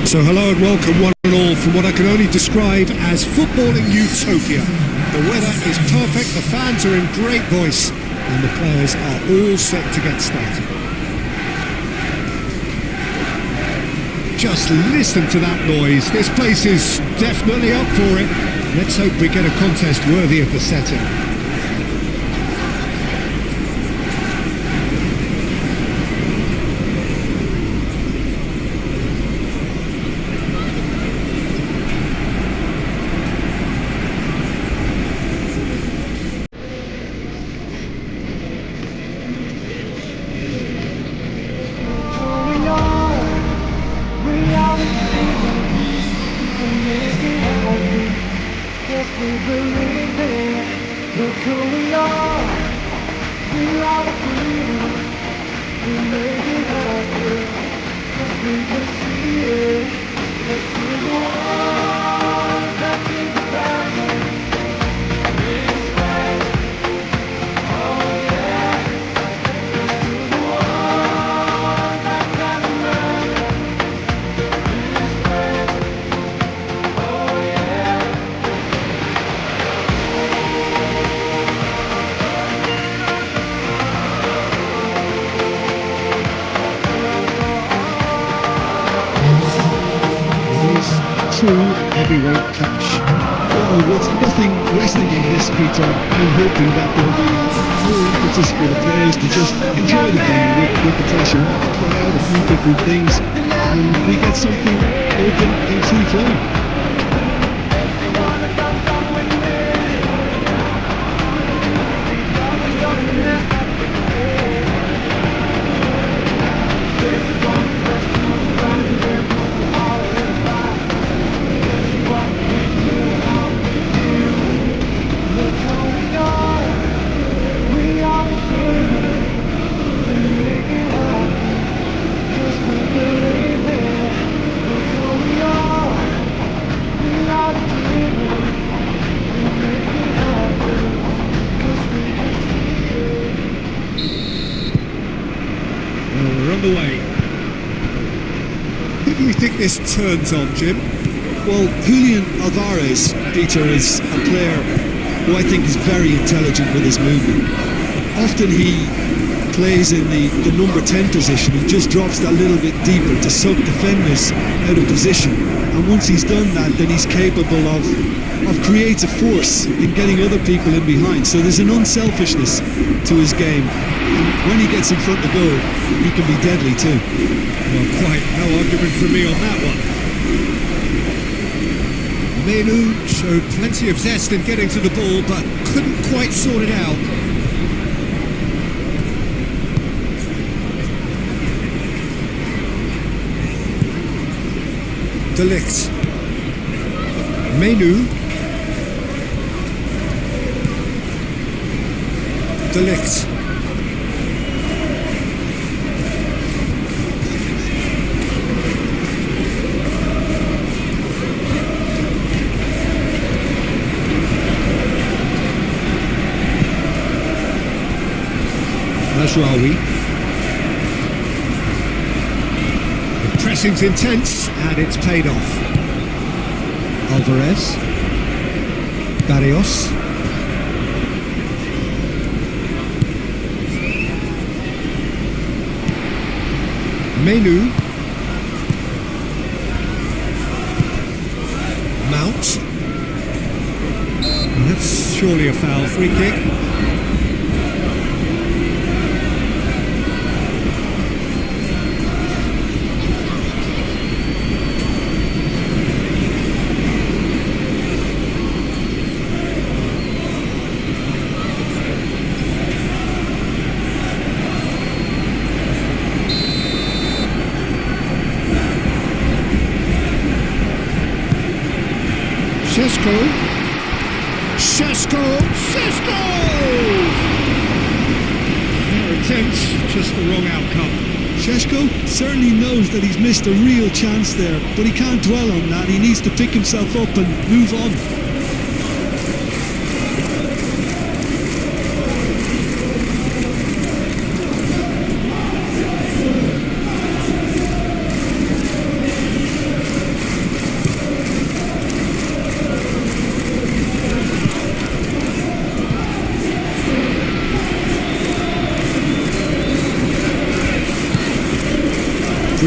So hello and welcome one and all from what I can only describe as footballing utopia. The weather is perfect, the fans are in great voice and the players are all set to get started. Just listen to that noise. This place is definitely up for it. Let's hope we get a contest worthy of the setting. True heavyweight clash. Well, there's nothing wrestling in this, Peter. I'm hoping that there will be more impetus for the players to just enjoy the game with the pressure, try out a few different things, and we get something open and free flowing. We're underway. Who do you think this turns on, Jim? Well, Julian Alvarez, Peter, is a player who I think is very intelligent with his movement. Often he plays in the number 10 position. He just drops that little bit deeper to suck defenders out of position. And once he's done that, then he's capable of creative force in getting other people in behind. So there's an unselfishness to his game. And when he gets in front of the goal, he can be deadly too. Well, quite no argument from me on that one. Menu showed plenty of zest in getting to the ball, but couldn't quite sort it out. De Ligt. Menu. De Ligt. Mazraoui. The pressing's intense and it's paid off. Alvarez. Barrios. Menu. Mount. That's surely a foul. Free kick. Šeško! Fair attempt, just the wrong outcome. Šeško certainly knows that he's missed a real chance there, but he can't dwell on that. He needs to pick himself up and move on.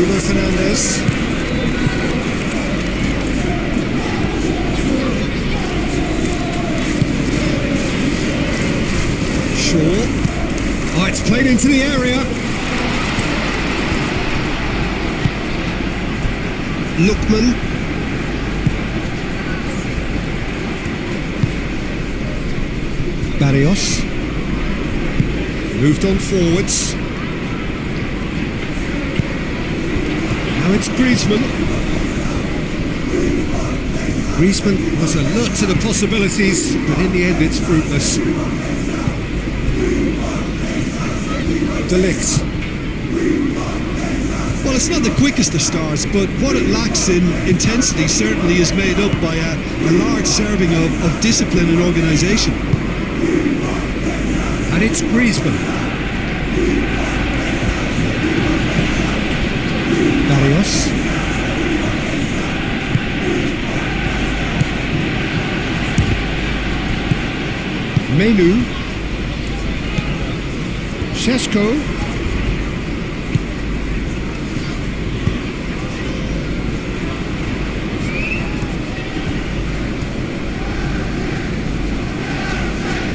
Bruno Fernandes. Shaw. Oh, it's played into the area. Lookman. Barrios. Moved on forwards. Now it's Griezmann. Griezmann was alert to the possibilities, but in the end it's fruitless. De Ligt. Well, it's not the quickest of starts, but what it lacks in intensity certainly is made up by a large serving of discipline and organisation. And it's Griezmann. Barrios. Menu. Šeško.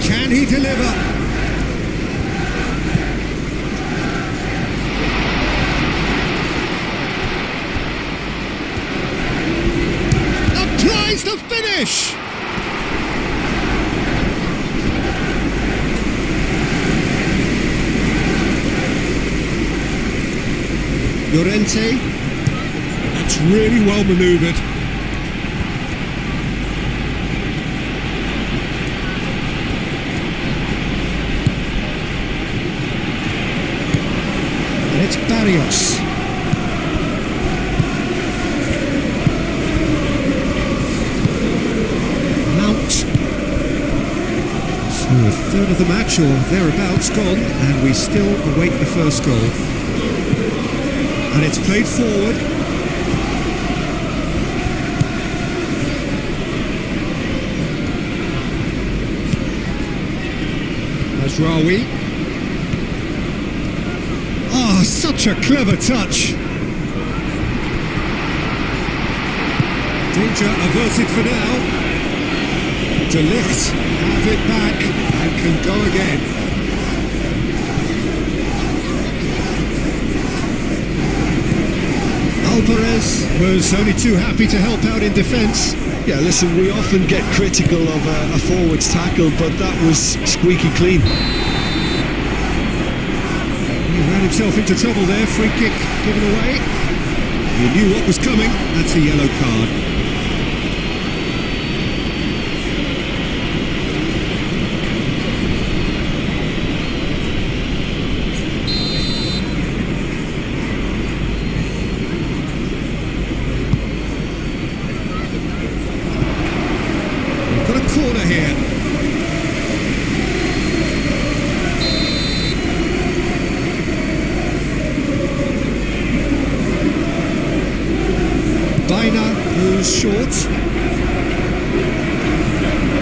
Can he deliver? Applies the finish! Llorente. That's really well manoeuvred. And it's Barrios. Mount. So a third of the match or thereabouts gone, and we still await the first goal. And it's played forward. Mazraoui. Oh, such a clever touch. Danger averted for now. De Ligt have it back and can go again. Alvarez was only too happy to help out in defence. Yeah, listen, we often get critical of a forward's tackle, but that was squeaky clean. He ran himself into trouble there, free kick given away. He knew what was coming, that's a yellow card. Corner here. Baina goes short.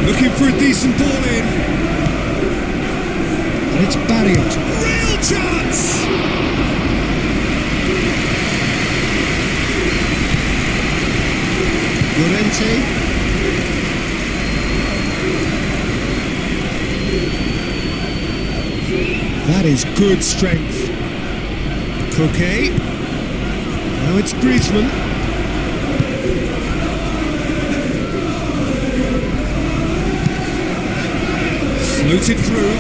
Looking for a decent ball in. And it's Barrios. Real chance! Llorente. That is good strength. Coquet. Now it's Griezmann. Floated through.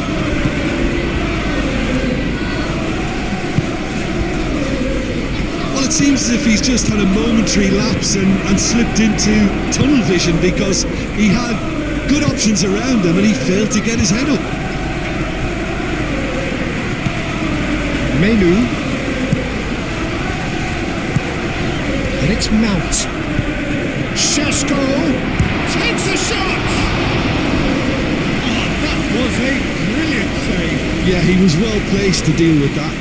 Well, it seems as if he's just had a momentary lapse and slipped into tunnel vision, because he had good options around him and he failed to get his head up. Menu. And it's Mount. Šeško takes a shot! Oh, that was a brilliant save. Yeah, he was well placed to deal with that.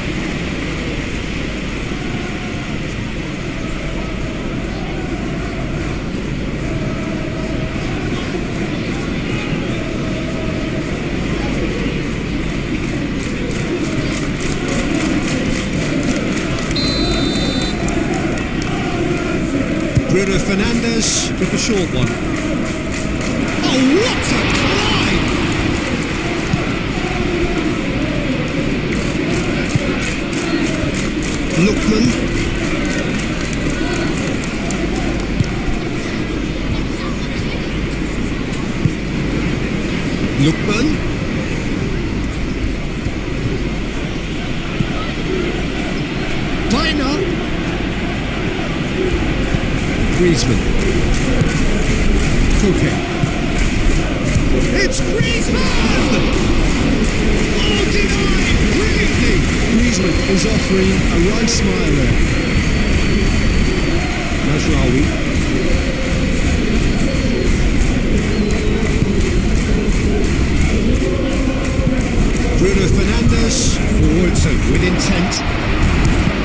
Bruno Fernandes with the short one. Oh, what a glide! Lookman. Lookman. Diner. Griezmann. Koke. It's Griezmann! Oh, denied! Brilliantly! Griezmann is offering a right smile there. Mazraoui. Bruno Fernandes, forwards and with intent.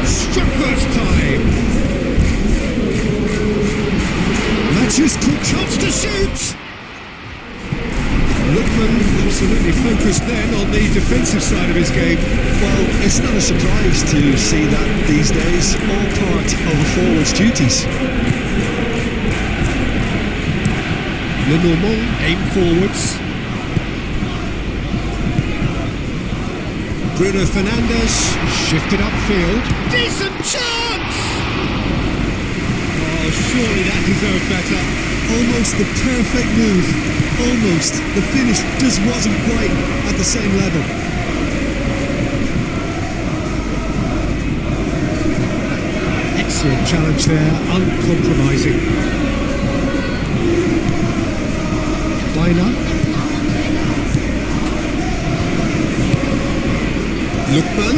Struck first time. Matches could chance to shoot. Lookman absolutely focused then on the defensive side of his game. Well, it's not a surprise to see that these days, all part of a forward's duties. Lenormand aim forwards. Bruno Fernandes shifted upfield. Decent chance! Oh, surely that deserved better. Almost the perfect move. Almost. The finish just wasn't quite at the same level. Excellent challenge there, uncompromising. Diner. Lookman.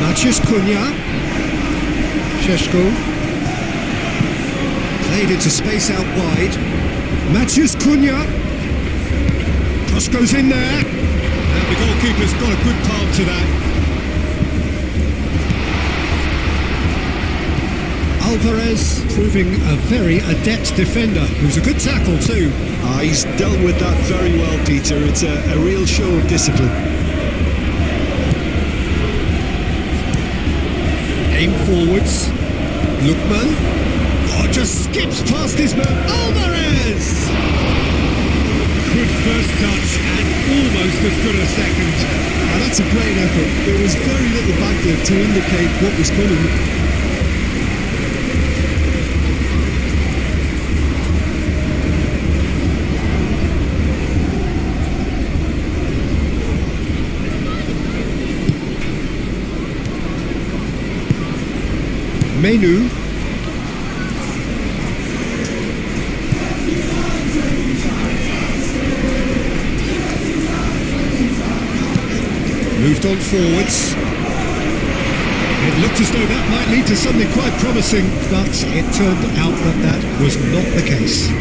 Maciej Cunha. Šeško. Played into space out wide. Maciej Cunha. Cross goes in there. And the goalkeeper's got a good palm to that. Alvarez proving a very adept defender, who's a good tackle too. He's dealt with that very well, Peter. It's a real show of discipline. Aim forwards. Lookman. Oh, just skips past his man. Alvarez! Good first touch and almost as good a second. Now that's a great effort. There was very little backlift to indicate what was coming. Menu. Moved on forwards. It looked as though that might lead to something quite promising, but it turned out that that was not the case.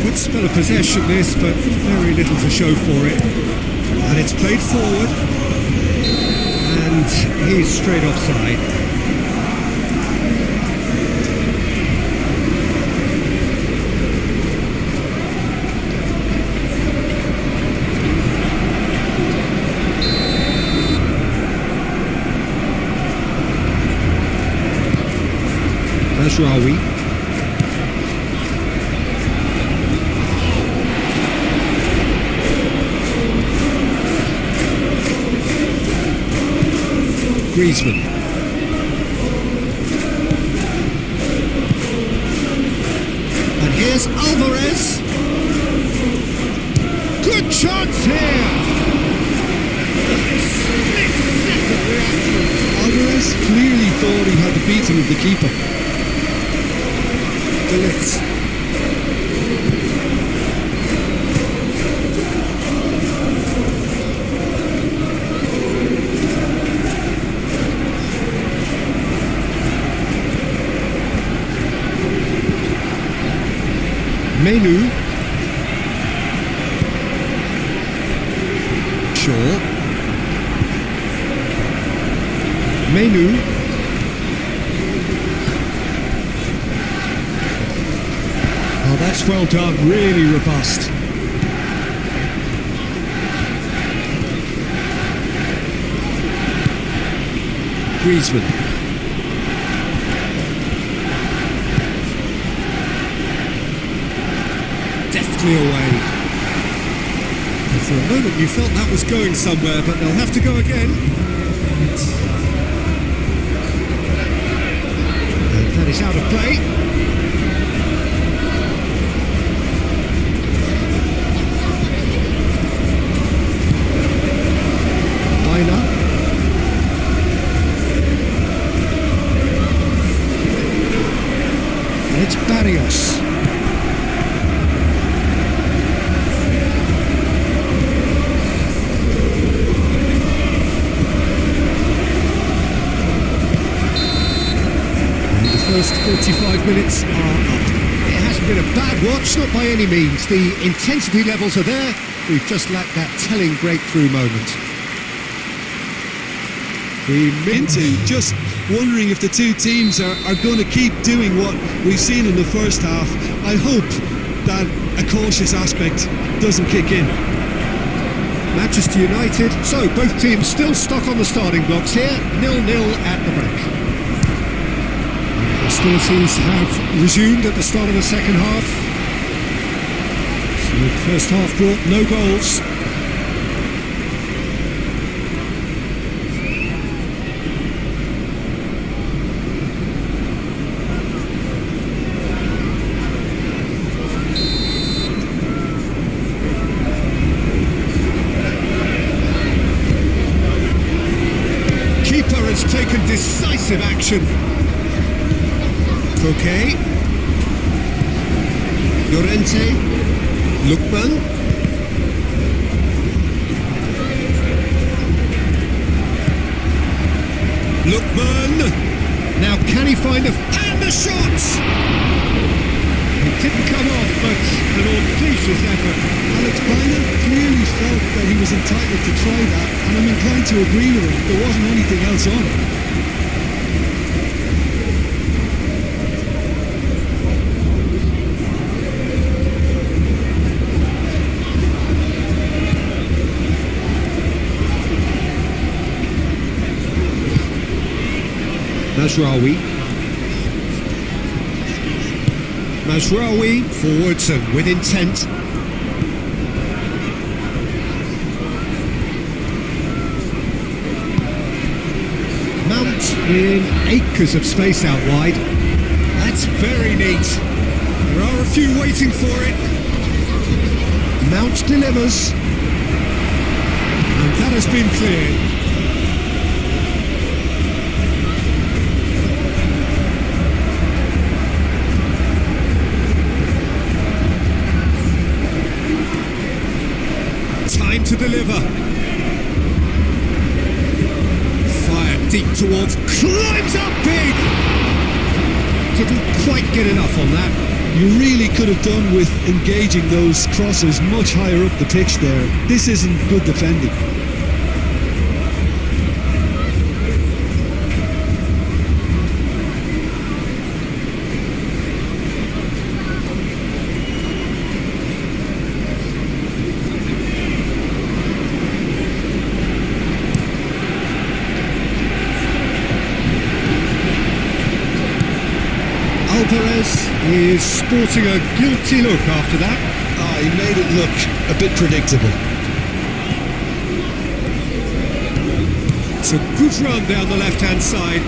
Good spell of possession this, but very little to show for it. And it's played forward. And he's straight offside. Mazraoui. Griezmann. And here's Alvarez. Good chance here. Split-second reaction. Alvarez clearly thought he had the beating of the keeper. Delitz. Menu. Shaw. Menu. Oh, That's well done, really robust. Griezmann. Deftly away. And for a moment you felt that was going somewhere, but they'll have to go again. And that is out of play. It's Barrios. And the first 45 minutes are up. It hasn't been a bad watch, not by any means. The intensity levels are there. We've just lacked that telling breakthrough moment. Into just wondering if the two teams are going to keep doing what we've seen in the first half. I hope that a cautious aspect doesn't kick in. Manchester United, so both teams still stuck on the starting blocks here, 0-0 at the break. Hostilities have resumed at the start of the second half. So the first half brought no goals. Taken decisive action. Coquet, Llorente, Lookman, now can he find and the shot! It didn't come off, but an audacious effort. Alex Bynum clearly felt that he was entitled to try that, and I'm inclined to agree with him. There wasn't anything else on it. Mazraoui forwards and with intent. Mount in acres of space out wide. That's very neat. There are a few waiting for it. Mount delivers. And that has been cleared. Time to deliver. Fire deep towards, climbs up big. Didn't quite get enough on that. You really could have done with engaging those crosses much higher up the pitch there. This isn't good defending. Alvarez is sporting a guilty look after that. He made it look a bit predictable. It's a good run down the left-hand side.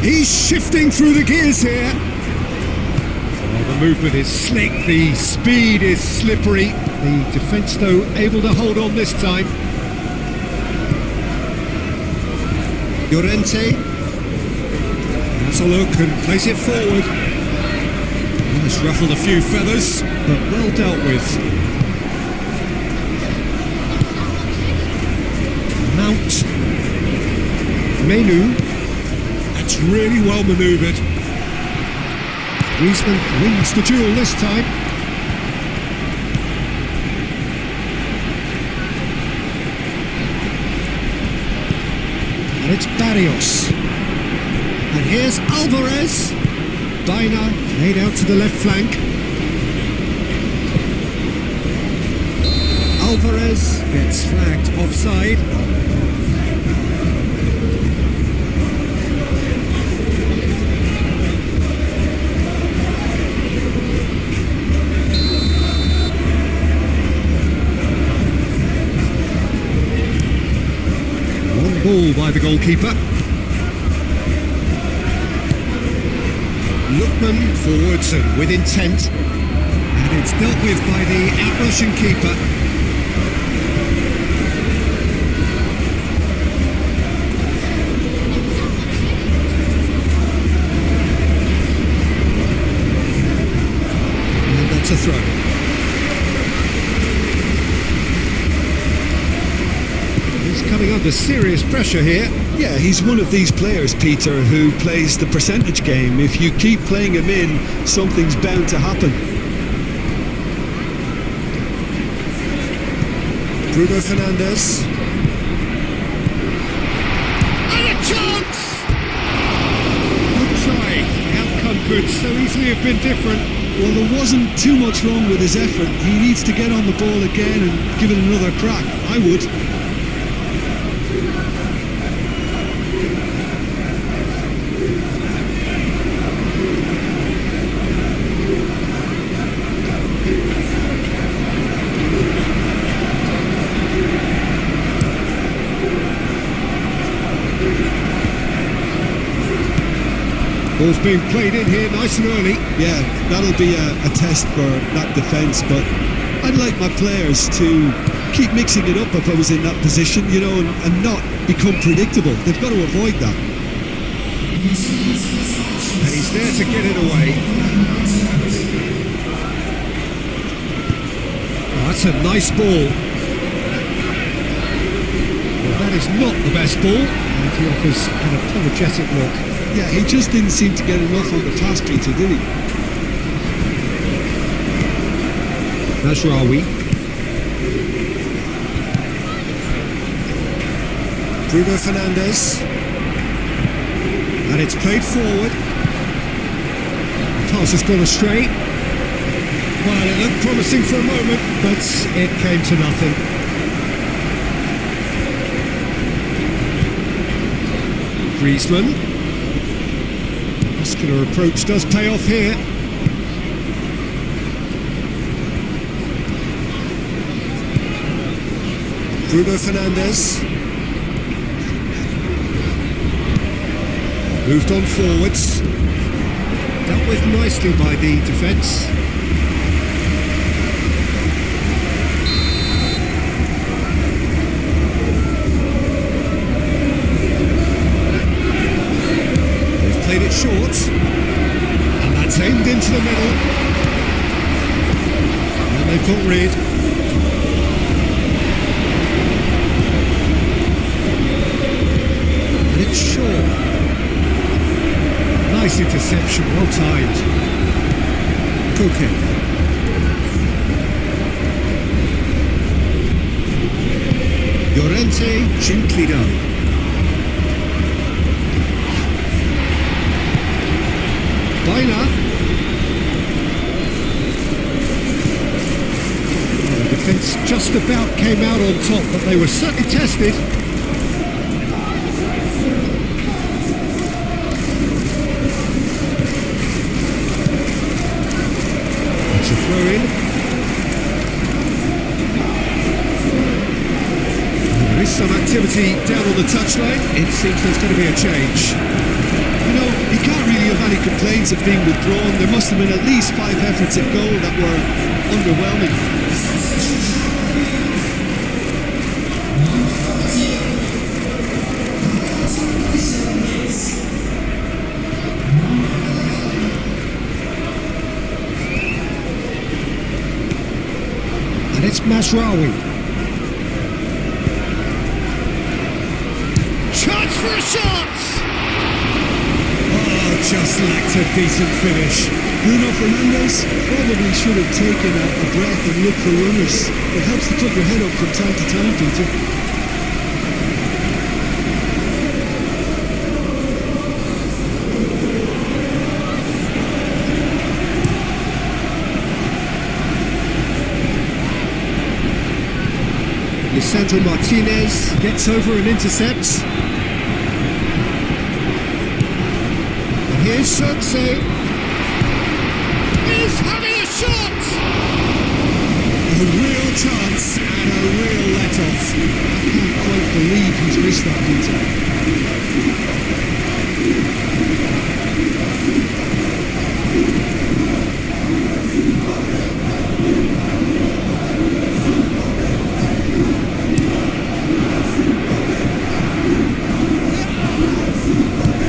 He's shifting through the gears here. Oh, the movement is slick, the speed is slippery. The defence, though, able to hold on this time. Llorente has a look and plays it forward. Has ruffled a few feathers, but well dealt with. Mount. Menu. That's really well manoeuvred. Griezmann wins the duel this time. And it's Barrios. And here's Alvarez. Dina played out to the left flank. Alvarez gets flagged offside. Long ball by the goalkeeper. Lookman forwards and with intent. And it's dealt with by the out-rushing keeper. And that's a throw. He's coming under serious pressure here. Yeah, he's one of these players, Peter, who plays the percentage game. If you keep playing him in, something's bound to happen. Bruno Fernandes. And a chance! Good try. The outcome could so easily have been different. Well, there wasn't too much wrong with his effort. He needs to get on the ball again and give it another crack. I would. Ball's being played in here nice and early. Yeah, that'll be a test for that defence, but I'd like my players to keep mixing it up if I was in that position, you know, and not become predictable. They've got to avoid that. And he's there to get it away. Oh, that's a nice ball. Well, that is not the best ball. And he offers an apologetic look. Yeah, he just didn't seem to get enough on the pass, Peter, did he? Mazraoui. Bruno Fernandes. And it's played forward. Pass has gone astray. Well, it looked promising for a moment, but it came to nothing. Griezmann. Muscular approach does pay off here. Bruno Fernandes. Moved on forwards. Dealt with nicely by the defence. Played it short, and that's aimed into the middle, and they've got rid. And it's short. Nice interception, well timed. Koke. Llorente Ginclido. The defence just about came out on top, but they were certainly tested. It's a throw in. There is some activity down on the touchline. It seems there's going to be a change. You know, he can't really have any complaints of being withdrawn. There must have been at least 5 efforts at goal that were underwhelming. And it's Mazraoui. Chance for a shot! Just lacked a decent finish. Bruno Fernandes probably should have taken a breath and looked for runners. It helps to put your head up from time to time, Peter. Lisandro Martinez gets over and intercepts. And here's Schultze. He's having a shot! A real chance and a real let-off. I can't quite believe he's missed that, Peter.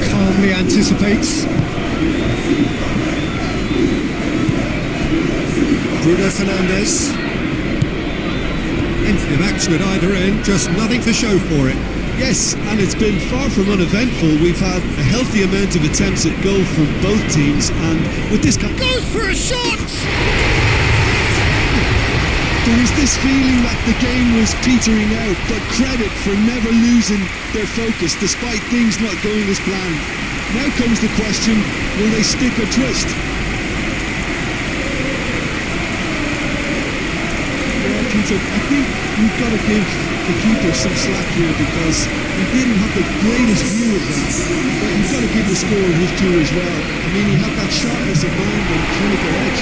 Calmly anticipates. Bruno Fernandes. Plenty of action at either end, just nothing to show for it. Yes, and it's been far from uneventful. We've had a healthy amount of attempts at goal from both teams, and with this kind Goes for a shot! there was this feeling that the game was petering out, but credit for never losing their focus despite things not going as planned. Now comes the question, will they stick or twist? Yeah, Peter, I think we've got to give the keeper some slack here because he didn't have the greatest view of that. But you've got to give the scorer his due as well. I mean, he had that sharpness of mind and clinical edge.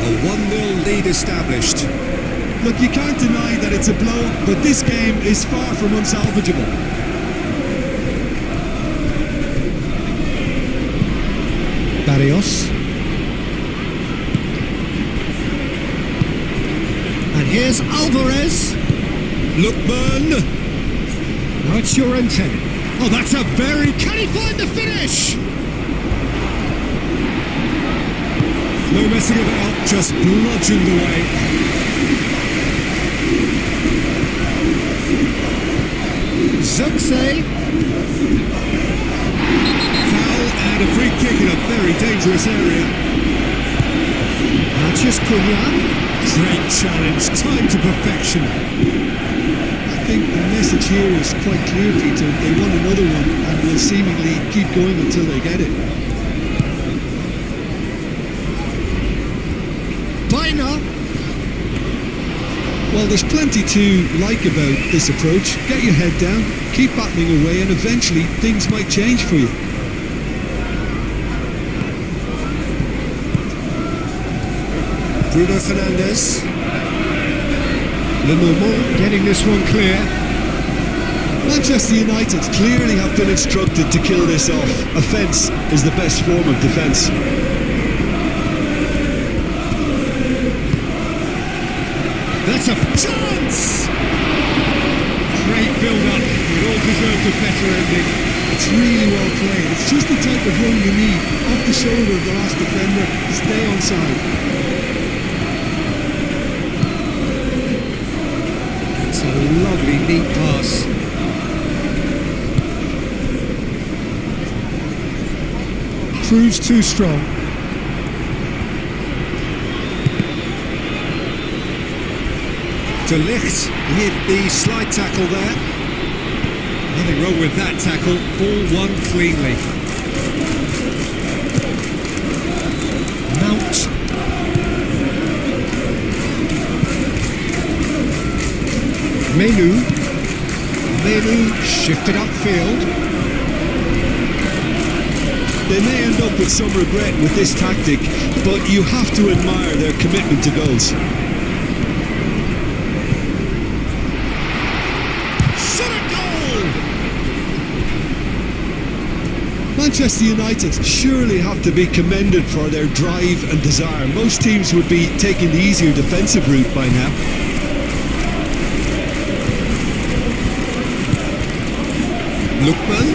A 1-0 lead established. Look, you can't deny that it's a blow, but this game is far from unsalvageable. Barrios. And here's Alvarez. Lookman! Now it's Llorente. Oh, that's a very... Can he find the finish? No messing about, just bludgeoned away. Zugse. Foul and a free kick in a very dangerous area. Matias Cunha. Great challenge, time to perfection. I think the message here is quite clear, Peter. They want another one and will seemingly keep going until they get it. Well, there's plenty to like about this approach. Get your head down, keep battling away, and eventually things might change for you. Bruno Fernandes. Lenormand getting this one clear. Manchester United clearly have been instructed to kill this off. Offence is the best form of defence. That's a chance! Great build-up. It all deserved a better ending. It's really well played. It's just the type of run you need. Off the shoulder of the last defender. Stay onside. It's a lovely, neat pass. Proves too strong. De Ligt with the slide tackle there. Nothing wrong with that tackle, all won cleanly. Mount. Menu shifted upfield. They may end up with some regret with this tactic, but you have to admire their commitment to goals. Manchester United surely have to be commended for their drive and desire. Most teams would be taking the easier defensive route by now. Lookman.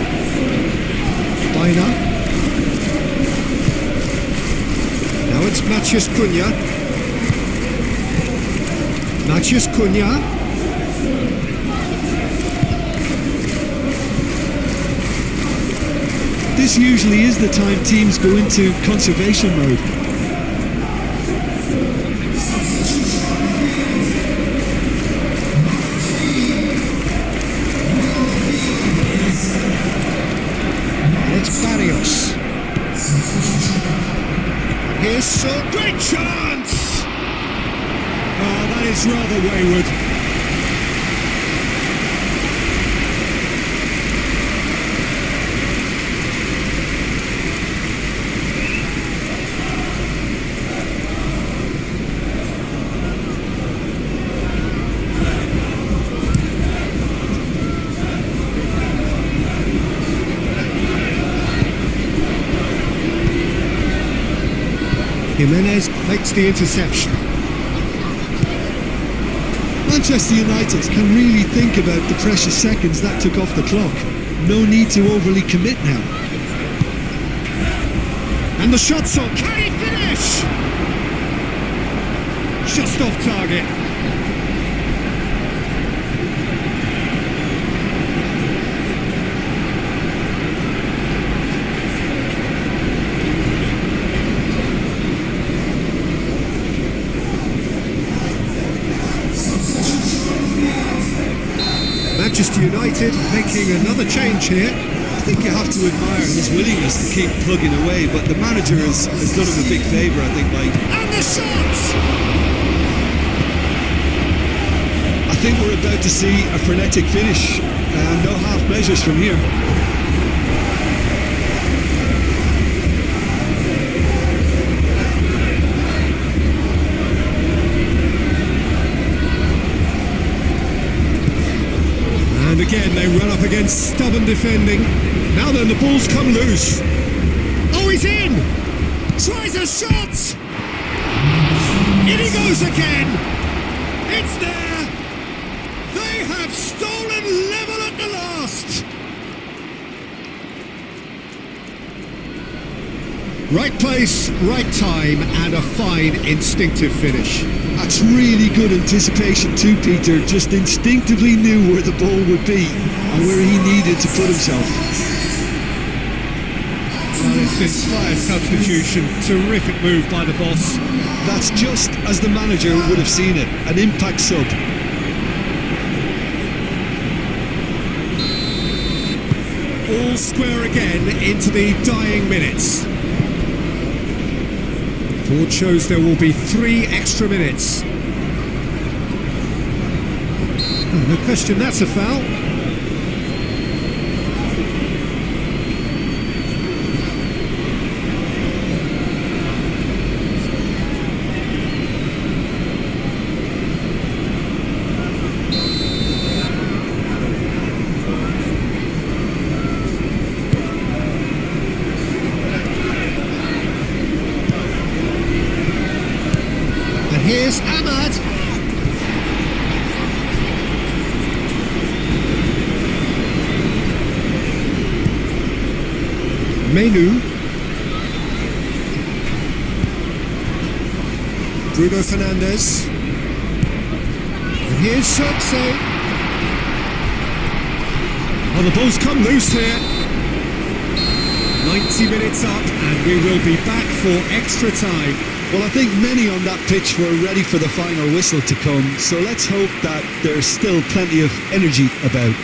Baina. Now it's Matias Cunha. Matias Cunha. This usually is the time teams go into conservation mode. Jimenez makes the interception. Manchester United can really think about the precious seconds that took off the clock. No need to overly commit now. And the shot's on. Can he finish? Just off target. Manchester United making another change here. I think you have to admire his willingness to keep plugging away, but the manager has done him a big favour, I think, Mike. And the shots! I think we're about to see a frenetic finish. No half measures from here. And again, they run up against stubborn defending. Now then, the ball's come loose. Oh, he's in! Tries a shot! In he goes again! It's there! They have stolen level at the last! Right place, right time, and a fine instinctive finish. That's really good anticipation too, Peter. Just instinctively knew where the ball would be and where he needed to put himself. Well, it's an inspired substitution. Terrific move by the boss. That's just as the manager would have seen it. An impact sub. All square again into the dying minutes. Board shows there will be 3 extra minutes. Oh, no question, that's a foul. Here's Ahmad. Menu. Bruno Fernandes. And here's Schultze. Oh, the ball's come loose here. 90 minutes up and we will be back for extra time. Well, I think many on that pitch were ready for the final whistle to come, so let's hope that there's still plenty of energy about.